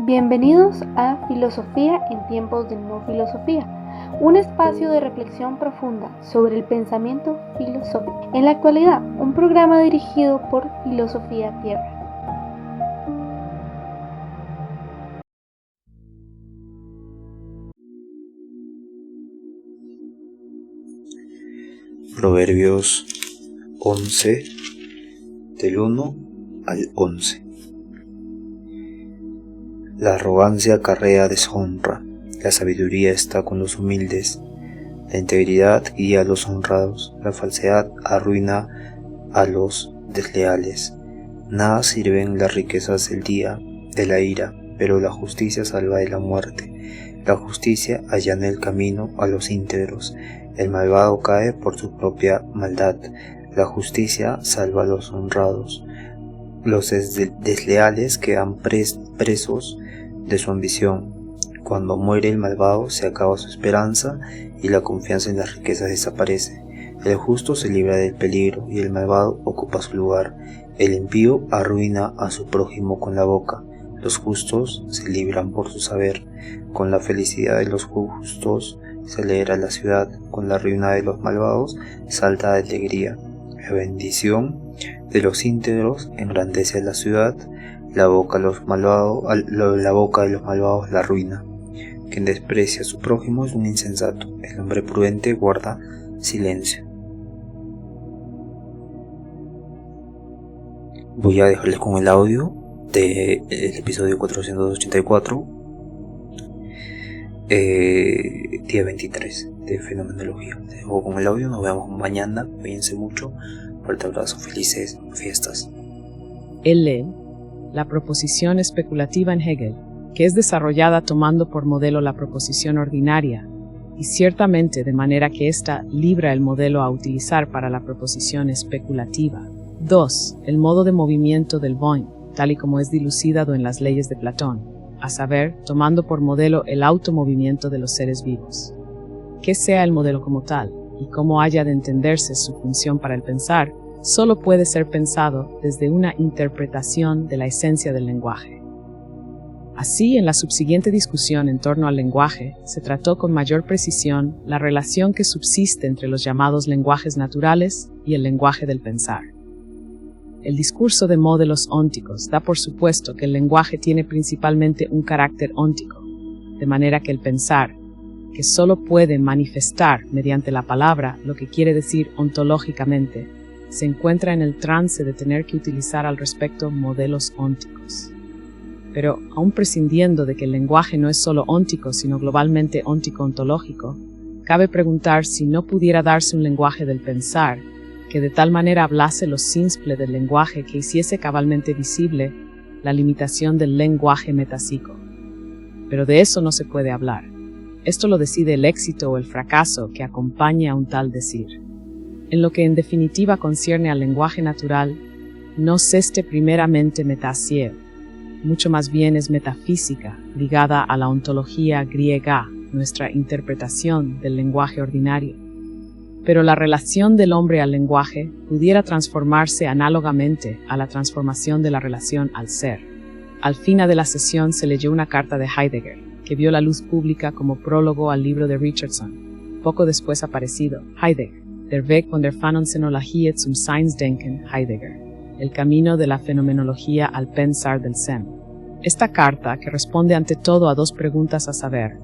Bienvenidos a Filosofía en tiempos de no filosofía, un espacio de reflexión profunda sobre el pensamiento filosófico. En la actualidad, un programa dirigido por Filosofía Tierra. Proverbios 11, del 1 al 11. La arrogancia acarrea deshonra, la sabiduría está con los humildes, la integridad guía a los honrados, la falsedad arruina a los desleales. Nada sirven las riquezas del día de la ira, pero la justicia salva de la muerte. La justicia allana el camino a los íntegros, el malvado cae por su propia maldad. La justicia salva a los honrados. Los desleales quedan presos de su ambición. Cuando muere el malvado se acaba su esperanza y la confianza en las riquezas desaparece. El justo se libra del peligro y el malvado ocupa su lugar. El impío arruina a su prójimo con la boca. Los justos se libran por su saber. Con la felicidad de los justos se alegra la ciudad. Con la ruina de los malvados salta de alegría. La bendición de los íntegros engrandece a la ciudad. La boca de los malvados la arruina. Quien desprecia a su prójimo es un insensato. El hombre prudente guarda silencio. Voy a dejarles con el audio del episodio 484, día 23 de Fenomenología. Les dejo con el audio, nos vemos mañana. Cuídense mucho. Fuerte abrazo, felices fiestas. Él lee la proposición especulativa en Hegel, que es desarrollada tomando por modelo la proposición ordinaria, y ciertamente de manera que ésta libra el modelo a utilizar para la proposición especulativa. 2. El modo de movimiento del Boing, tal y como es dilucidado en las leyes de Platón, a saber, tomando por modelo el automovimiento de los seres vivos. Que sea el modelo como tal, y cómo haya de entenderse su función para el pensar, solo puede ser pensado desde una interpretación de la esencia del lenguaje. Así, en la subsiguiente discusión en torno al lenguaje, se trató con mayor precisión la relación que subsiste entre los llamados lenguajes naturales y el lenguaje del pensar. El discurso de modelos ónticos da por supuesto que el lenguaje tiene principalmente un carácter óntico, de manera que el pensar, que solo puede manifestar mediante la palabra lo que quiere decir ontológicamente, se encuentra en el trance de tener que utilizar al respecto modelos ónticos. Pero, aun prescindiendo de que el lenguaje no es solo óntico, sino globalmente óntico-ontológico, cabe preguntar si no pudiera darse un lenguaje del pensar, que de tal manera hablase lo simple del lenguaje que hiciese cabalmente visible la limitación del lenguaje metapsico. Pero de eso no se puede hablar. Esto lo decide el éxito o el fracaso que acompaña a un tal decir. En lo que en definitiva concierne al lenguaje natural, no es este primeramente metasie, mucho más bien es metafísica, ligada a la ontología griega, nuestra interpretación del lenguaje ordinario. Pero la relación del hombre al lenguaje pudiera transformarse análogamente a la transformación de la relación al ser. Al final de la sesión se leyó una carta de Heidegger, que vio la luz pública como prólogo al libro de Richardson, poco después aparecido, Heidegger, Der Weg von der Phänomenologie zum Seinsdenken, Heidegger, el camino de la fenomenología al pensar del Sen. Esta carta, que responde ante todo a dos preguntas a saber,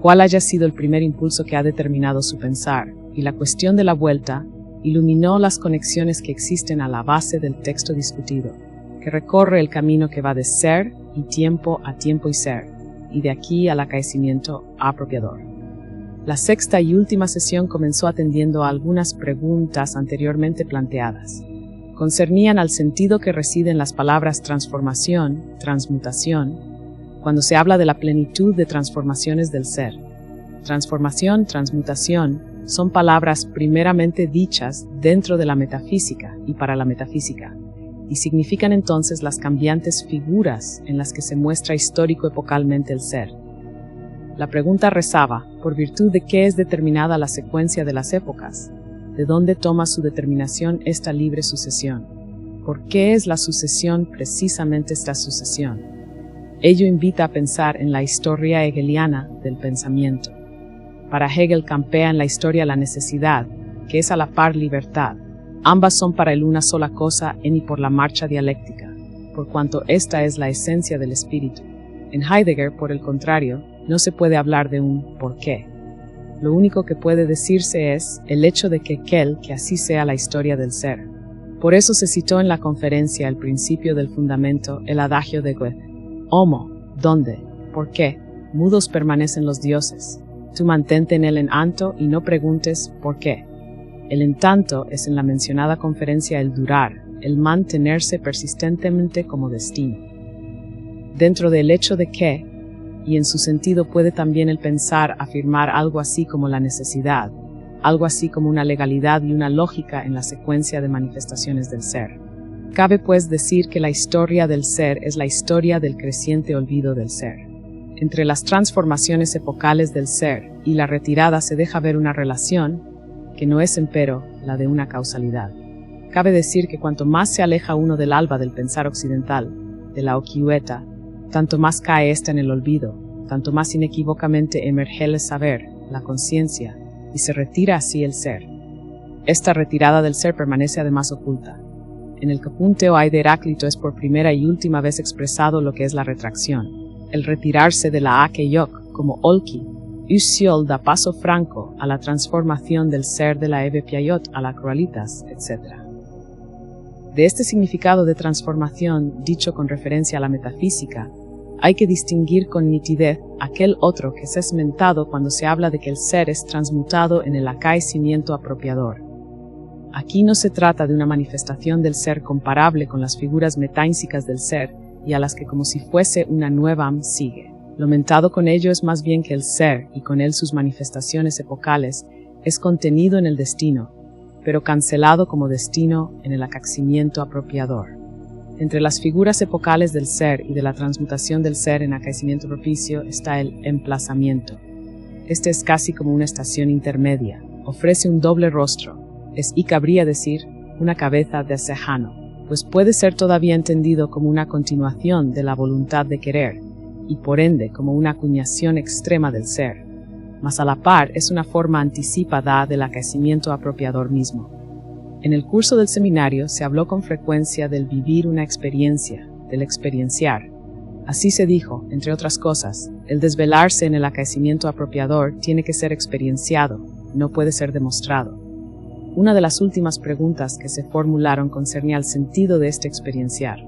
¿cuál haya sido el primer impulso que ha determinado su pensar? Y la cuestión de la vuelta, iluminó las conexiones que existen a la base del texto discutido, que recorre el camino que va de ser y tiempo a tiempo y ser, y de aquí al acaecimiento apropiador. La sexta y última sesión comenzó atendiendo a algunas preguntas anteriormente planteadas. Concernían al sentido que reside en las palabras transformación, transmutación, cuando se habla de la plenitud de transformaciones del ser. Transformación, transmutación, son palabras primeramente dichas dentro de la metafísica y para la metafísica, y significan entonces las cambiantes figuras en las que se muestra histórico-epocalmente el ser. La pregunta rezaba, ¿por virtud de qué es determinada la secuencia de las épocas? ¿De dónde toma su determinación esta libre sucesión? ¿Por qué es la sucesión precisamente esta sucesión? Ello invita a pensar en la historia hegeliana del pensamiento. Para Hegel campea en la historia la necesidad, que es a la par libertad. Ambas son para él una sola cosa en y por la marcha dialéctica, por cuanto esta es la esencia del espíritu. En Heidegger, por el contrario, no se puede hablar de un ¿por qué? Lo único que puede decirse es el hecho de que así sea la historia del ser. Por eso se citó en la conferencia al principio del fundamento el adagio de Goethe. Homo, ¿dónde? ¿Por qué? Mudos permanecen los dioses. Tú mantente en el entanto y no preguntes ¿por qué? El entanto es en la mencionada conferencia el durar, el mantenerse persistentemente como destino. Dentro del hecho de que, y en su sentido puede también el pensar afirmar algo así como la necesidad, algo así como una legalidad y una lógica en la secuencia de manifestaciones del ser. Cabe pues decir que la historia del ser es la historia del creciente olvido del ser. Entre las transformaciones epocales del ser y la retirada se deja ver una relación, que no es empero la de una causalidad. Cabe decir que cuanto más se aleja uno del alba del pensar occidental, de la Okiueta, tanto más cae ésta en el olvido, tanto más inequívocamente emerge el saber, la conciencia, y se retira así el ser. Esta retirada del ser permanece además oculta. En el Capunteo hay de Heráclito es por primera y última vez expresado lo que es la retracción, el retirarse de la Ake-Yok como Olki, Usiol da paso franco a la transformación del ser de la Eve Piaget a la Crualitas, etc. De este significado de transformación, dicho con referencia a la metafísica, hay que distinguir con nitidez aquel otro que es esmentado cuando se habla de que el ser es transmutado en el acaecimiento apropiador. Aquí no se trata de una manifestación del ser comparable con las figuras metánsicas del ser y a las que como si fuese una nueva sigue. Lo mentado con ello es más bien que el ser, y con él sus manifestaciones epocales, es contenido en el destino, pero cancelado como destino en el acaecimiento apropiador. Entre las figuras epocales del ser y de la transmutación del ser en acaecimiento propicio está el emplazamiento. Este es casi como una estación intermedia, ofrece un doble rostro, es y cabría decir una cabeza de acejano, pues puede ser todavía entendido como una continuación de la voluntad de querer, y por ende como una acuñación extrema del ser, mas a la par es una forma anticipada del acaecimiento apropiador mismo. En el curso del seminario se habló con frecuencia del vivir una experiencia, del experienciar. Así se dijo, entre otras cosas, el desvelarse en el acaecimiento apropiador tiene que ser experienciado, no puede ser demostrado. Una de las últimas preguntas que se formularon concernía al sentido de este experienciar.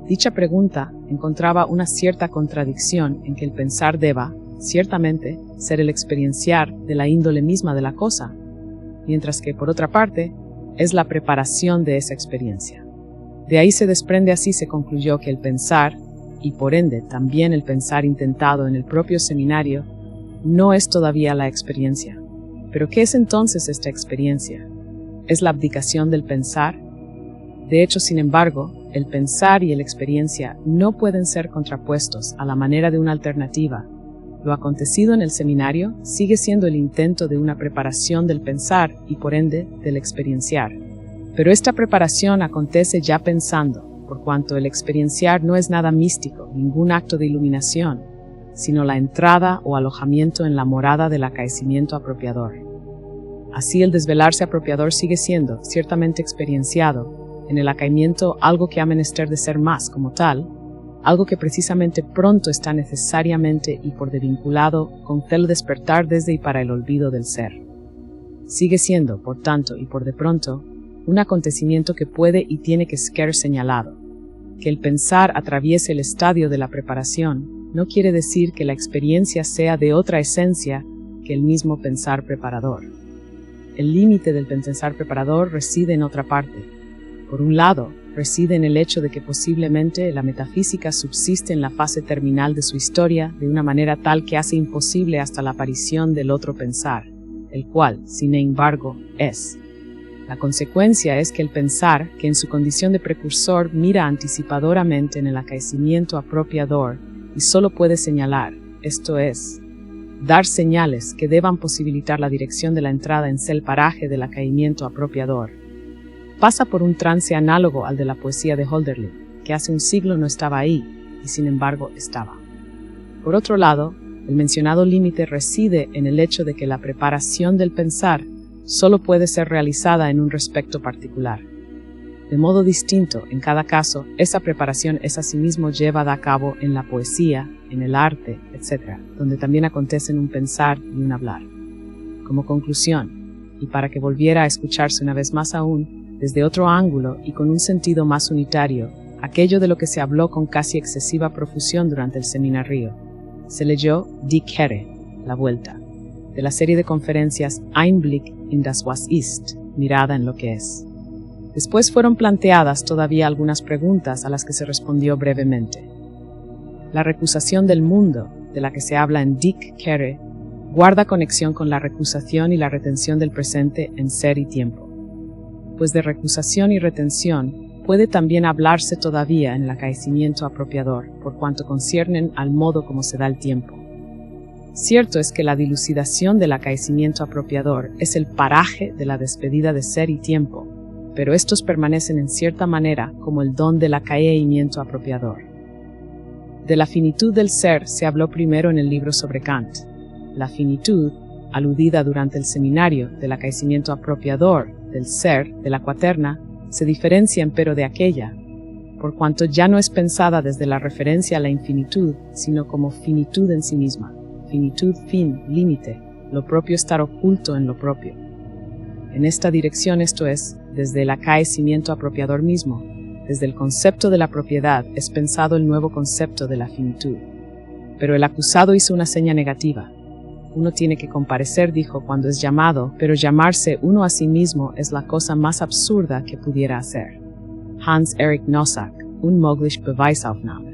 Dicha pregunta encontraba una cierta contradicción en que el pensar deba, ciertamente, ser el experienciar de la índole misma de la cosa, mientras que, por otra parte, es la preparación de esa experiencia. De ahí se desprende así se concluyó que el pensar, y por ende también el pensar intentado en el propio seminario, no es todavía la experiencia. ¿Pero qué es entonces esta experiencia? ¿Es la abdicación del pensar? De hecho, sin embargo, el pensar y la experiencia no pueden ser contrapuestos a la manera de una alternativa. Lo acontecido en el seminario sigue siendo el intento de una preparación del pensar y por ende del experienciar. Pero esta preparación acontece ya pensando, por cuanto el experienciar no es nada místico, ningún acto de iluminación, sino la entrada o alojamiento en la morada del acaecimiento apropiador. Así el desvelarse apropiador sigue siendo, ciertamente experienciado, en el acaimiento algo que ha menester de ser más como tal, algo que precisamente pronto está necesariamente y por desvinculado con el despertar desde y para el olvido del ser. Sigue siendo, por tanto y por de pronto, un acontecimiento que puede y tiene que ser señalado. Que el pensar atraviese el estadio de la preparación no quiere decir que la experiencia sea de otra esencia que el mismo pensar preparador. El límite del pensar preparador reside en otra parte. Por un lado, reside en el hecho de que posiblemente la metafísica subsiste en la fase terminal de su historia de una manera tal que hace imposible hasta la aparición del otro pensar, el cual, sin embargo, es. La consecuencia es que el pensar, que en su condición de precursor mira anticipadoramente en el acaecimiento apropiador y solo puede señalar, esto es, dar señales que deban posibilitar la dirección de la entrada en el paraje del acaecimiento apropiador, pasa por un trance análogo al de la poesía de Hölderlin, que hace un siglo no estaba ahí, y y sin embargo estaba. Por otro lado, el mencionado límite reside en el hecho de que la preparación del pensar solo puede ser realizada en un respecto particular. De modo distinto, en cada caso, esa preparación es asimismo llevada a cabo en la poesía, en el arte, etc., donde también acontecen un pensar y un hablar. Como conclusión, y para que volviera a escucharse una vez más aún, desde otro ángulo y con un sentido más unitario, aquello de lo que se habló con casi excesiva profusión durante el seminario, se leyó Die Kehre, la vuelta, de la serie de conferencias Einblick in das Was ist, mirada en lo que es. Después fueron planteadas todavía algunas preguntas a las que se respondió brevemente. La recusación del mundo, de la que se habla en Die Kehre, guarda conexión con la recusación y la retención del presente en ser y tiempo. Pues de recusación y retención puede también hablarse todavía en el acaecimiento apropiador, por cuanto conciernen al modo como se da el tiempo. Cierto es que la dilucidación del acaecimiento apropiador es el paraje de la despedida de ser y tiempo, pero estos permanecen en cierta manera como el don del acaecimiento apropiador. De la finitud del ser se habló primero en el libro sobre Kant. La finitud, aludida durante el seminario del acaecimiento apropiador del ser de la cuaterna, se diferencia empero de aquella, por cuanto ya no es pensada desde la referencia a la infinitud, sino como finitud en sí misma, finitud, fin, límite, lo propio estar oculto en lo propio. En esta dirección, esto es, desde el acaecimiento apropiador mismo, desde el concepto de la propiedad, es pensado el nuevo concepto de la finitud. Pero el acusado hizo una seña negativa. Uno tiene que comparecer, dijo, cuando es llamado, pero llamarse uno a sí mismo es la cosa más absurda que pudiera hacer. Hans Erich Nosack, Unmögliche Beweisaufnahme.